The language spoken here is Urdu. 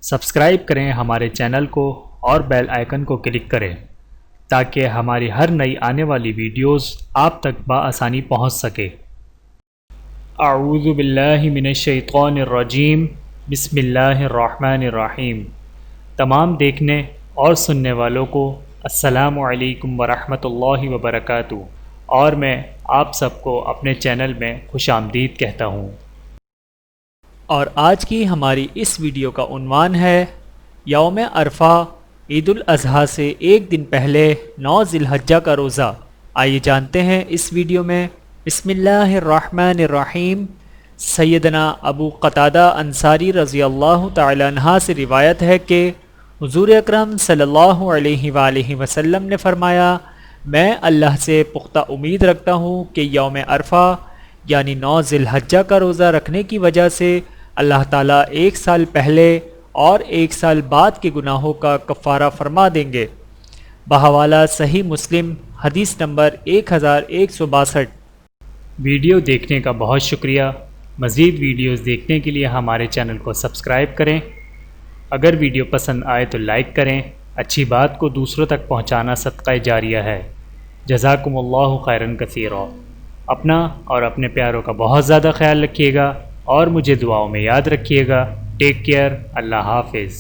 سبسکرائب کریں ہمارے چینل کو اور بیل آئیکن کو کلک کریں تاکہ ہماری ہر نئی آنے والی ویڈیوز آپ تک بآسانی پہنچ سکے۔ اعوذ باللہ من الشیطان الرجیم، بسم اللہ الرحمن الرحیم۔ تمام دیکھنے اور سننے والوں کو السلام علیکم ورحمۃ اللہ وبرکاتہ، اور میں آپ سب کو اپنے چینل میں خوش آمدید کہتا ہوں۔ اور آج کی ہماری اس ویڈیو کا عنوان ہے یوم عرفہ، عید الاضحیٰ سے ایک دن پہلے 9 ذی الحجہ کا روزہ۔ آئیے جانتے ہیں اس ویڈیو میں۔ بسم اللہ الرحمن الرحیم۔ سیدنا ابو قتادہ انصاری رضی اللہ تعالی عنہ سے روایت ہے کہ حضور اکرم صلی اللہ علیہ وآلہ وسلم نے فرمایا، میں اللہ سے پختہ امید رکھتا ہوں کہ یوم عرفہ یعنی 9 ذی الحجہ کا روزہ رکھنے کی وجہ سے اللہ تعالیٰ 1 سال پہلے اور 1 سال بعد کے گناہوں کا کفارہ فرما دیں گے۔ بحوالہ صحیح مسلم، حدیث نمبر 1162۔ ویڈیو دیکھنے کا بہت شکریہ۔ مزید ویڈیوز دیکھنے کے لیے ہمارے چینل کو سبسکرائب کریں۔ اگر ویڈیو پسند آئے تو لائک کریں۔ اچھی بات کو دوسروں تک پہنچانا صدقہ جاریہ ہے۔ جزاکم اللہ خیرا کثیرا۔ اپنا اور اپنے پیاروں کا بہت زیادہ خیال رکھیے گا اور مجھے دعاؤں میں یاد رکھیے گا۔ Take care. اللہ حافظ۔